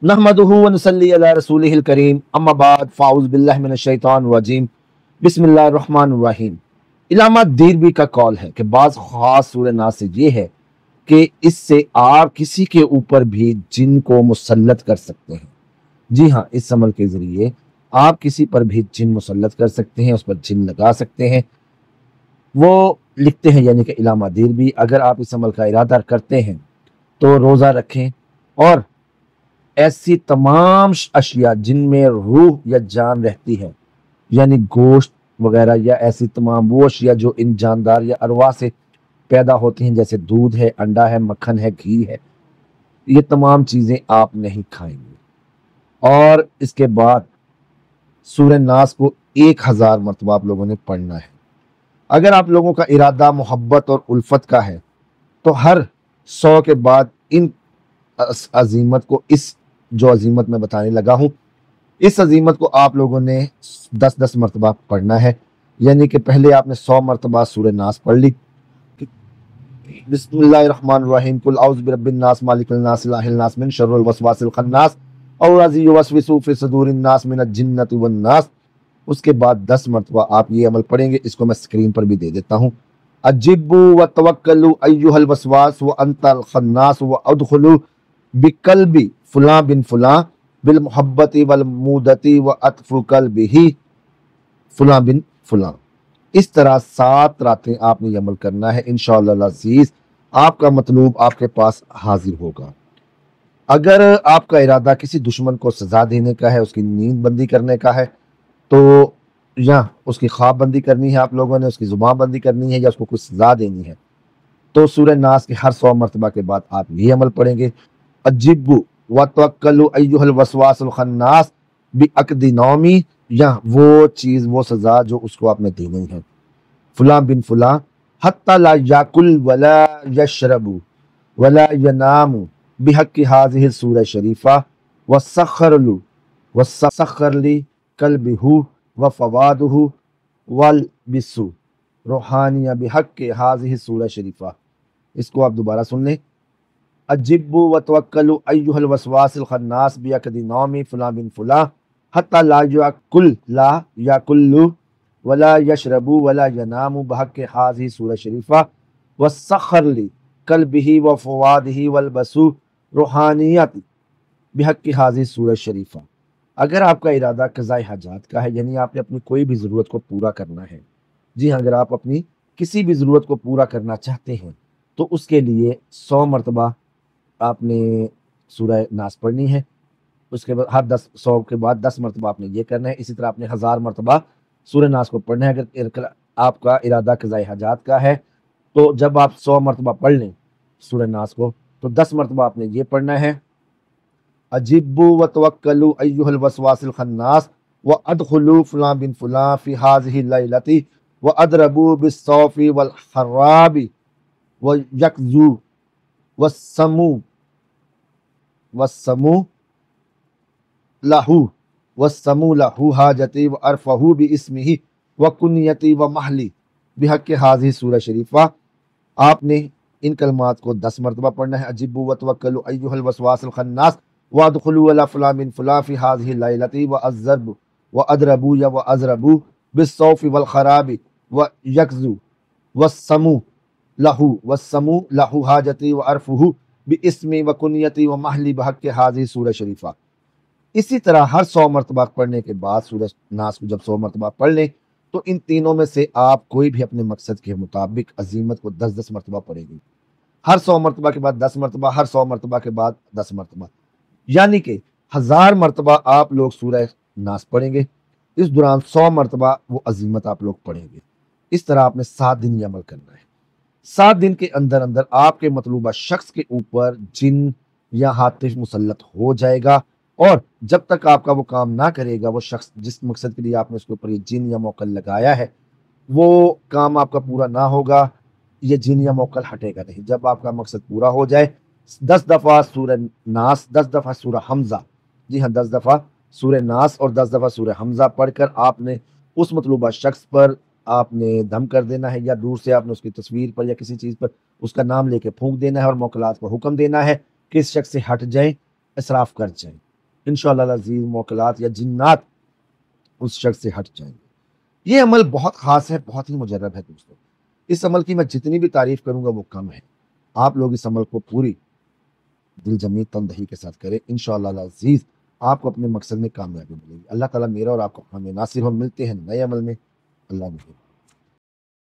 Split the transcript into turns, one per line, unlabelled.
नहमदुहु व नुसल्ली अला रसूलिहिल करीम अम्मा बाद फ़ाउज़ बिल्लाहि मिनश शैतानिर रजीम बिस्मिल्लाहिर रहमानिर रहीम। इलामा दीरबी का कौल है कि बाज़ ख़ास सूरह नास से ये है कि इससे आप किसी के ऊपर भी जिन को मुसल्लत कर सकते हैं। जी हाँ, इस अमल के ज़रिए आप किसी पर भी जिन मुसल्लत कर सकते हैं, उस पर जिन लगा सकते हैं। वो लिखते हैं यानी कि इलामा दीरबी, अगर आप इस अमल का इरादा करते हैं तो रोज़ा रखें और ऐसी तमाम अशिया जिनमें रूह या जान रहती है, यानी गोश्त वगैरह या ऐसी तमाम वो अशिया जो इन जानदार या अरवा से पैदा होती हैं, जैसे दूध है, अंडा है, मक्खन है, घी है, ये तमाम चीज़ें आप नहीं खाएंगे। और इसके बाद सूरह नास को 1000 मरतबा आप लोगों ने पढ़ना है। अगर आप लोगों का इरादा मोहब्बत और उल्फत का है तो हर 100 के बाद इन अजीमत को, इस जो अजीमत मैं बताने लगा हूँ, इस अजीमत को आप लोगों ने 10-10 मरतबा पढ़ना है। यानी कि पहले आपने 100 मरतबा सूरह नास पढ़ ली, बिस्मिल्लाहिर्रहमानिर्रहीम, कुल औज़ु बिरब्बिन नास मालिकिन नास इलाहिन नास मिन शर्रिल वसवासिल खन्नास औज़ी युवस्विसु फी सुदूरिन नास मिनल जिन्नति वन नास। उसके बाद 10 मरतबा आप ये अमल पढ़ेंगे। इसको मैं स्क्रीन पर भी दे देता हूँ। अजिबु व तवक्कलु अय्युहल वसवास व अंतल खन्नास व अदखुलु बिकल्बी फुला बिन फुला बिल मुहब्बती वल मूदती व अतफु कल्बिही फुला बिन फुला। इस तरह 7 रातें आपने ये अमल करना है। इंशाअल्लाह अज़ीज़ आपका मतलूब आपके पास हाजिर होगा। अगर आपका इरादा किसी दुश्मन को सजा देने का है, उसकी नींद बंदी करने का है, तो या उसकी ख्वाब बंदी करनी है, आप लोगों ने उसकी जुबान बंदी करनी है, या उसको कुछ सजा देनी है, तो सूरह नास के हर 100 मरतबा के बाद आप ये अमल पढ़ेंगे। अजिबु व तवक्कलु अय्युहल वसवासुल खन्नास बिअक़दि नौमी, या वो चीज़, वो सजा जो उसको आपने देनी है। फुला बिन फुला हत्ता ला याकुल वला यशरबु वला यनामु बिहक्कि हाज़िहि सूरह शरीफा वसख्खरलु वसख्खरली कल्बिहु व फवादुहु वल बिसु रूहानिया बिहक्कि हाज़िहि सूरह शरीफा। इसको आप दोबारा सुन लें। अजिबु व तवक्कलु अय्युहल वसवासिल खन्नास बिअक़दि नौमी फुला बिन फुला हत्ता ला याकुल्लु वला यशरबु वला यनामु बिहक्कि हाज़िहि सूरह शरीफा वसख्खरली कल्बिही व फवादिही वल बसु रूहानियत बिहक्कि हाज़िहि सूरह शरीफा। अगर आपका इरादा क़ज़ाए हाजात का है, यानी आपने अपनी कोई भी ज़रूरत को पूरा करना है, जी हाँ, अगर आप अपनी किसी भी ज़रूरत को पूरा करना चाहते हैं तो उसके लिए 100 मरतबा आपने सूरह नास पढ़नी है। उसके बाद हर 100 के बाद 10 मरतबा आपने ये करना है। इसी तरह आपने 1000 मरतबा सूरह नास को पढ़ना है। अगर आपका इरादा क़ज़ाए हाजात का है तो जब आप 100 मरतबा पढ़ लें सूरह नास को, तो 10 मरतबा आपने ये पढ़ना है। अजिबु व तवक्कलु अय्युहल वसवासिल खन्नास व अदखुलु फुला बिन फुला फी हाज़िहि लैलति व अदरबु बिस्सौफी वल हर्राबी व यकजू वस्समू लहू हाजती व अरफहू बिइस्मिही व कुनियती व महली बिहक्कि हाज़िहि सूरह शरीफा। आपने इन कलमात को 10 मरतबा पढ़ना है। अजिबु व तवक्कलु अय्युहल वसवासिल खन्नास व अदखुलु अला फुला बिन फुला फी हाज़िहि लैलति व अज़रबु व अदरबू या व अज़रबू बिस्सौफी वल खराबी व यकजू वस्समू लहू हाजती व अरफहू बिइस्मी व कुनियती व महली बिहक्कि हाज़िहि सूरह शरीफा। इसी तरह हर 100 मरतबा पढ़ने के बाद सूरह नास को जब 100 मरतबा पढ़ लें तो इन तीनों में से आप कोई भी अपने मकसद के मुताबिक अजीमत को 10-10 मरतबा पढ़ेंगे। हर 100 मरतबा के बाद 10 मरतबा, हर 100 मरतबा के बाद 10 मरतबा, यानी कि 1000 मरतबा आप लोग सूरह नास पढ़ेंगे। इस दौरान 100 मरतबा वो अजीमत आप लोग पढ़ेंगे। इस तरह आपने 7 दिन ये अमल करना है। 7 दिन के अंदर अंदर आपके मतलूबा शख्स के ऊपर जिन या हातिफ मुसल्लत हो जाएगा, और जब तक आपका वो काम ना करेगा, वो शख्स जिस मकसद के लिए आपने उसके ऊपर ये जिन या मोकल लगाया है, वो काम आपका पूरा ना होगा, ये जिन या मोकल हटेगा नहीं। जब आपका मकसद पूरा हो जाए, 10 दफ़ा सूरह नास, 10 दफ़ा सूरह हमज़ा, जी हाँ, 10 दफ़ा सूरह नास और 10 दफ़ा सूरह हमज़ा पढ़कर आपने उस मतलूबा शख्स पर आपने दम कर देना है, या दूर से आपने उसकी तस्वीर पर या किसी चीज़ पर उसका नाम लेके फूंक देना है और मोकलात को हुक्म देना है कि इस शख्स से हट जाएं, इसराफ कर जाएं। انشاءاللہ العزیز موکلات یا جنات اس شخص سے ہٹ جائیں گے۔ یہ عمل بہت خاص ہے، بہت ہی مجرب ہے دوستوں، اس عمل کی میں جتنی بھی تعریف کروں گا وہ کم ہے۔ آپ لوگ اس عمل کو پوری دل جمی تندہی کے ساتھ کریں، انشاءاللہ العزیز آپ کو اپنے مقصد میں کامیابی ملے گی۔ اللہ تعالیٰ میرا اور آپ کو حامی ناصر ہو۔ ملتے ہیں نئے عمل میں، اللہ حافظ۔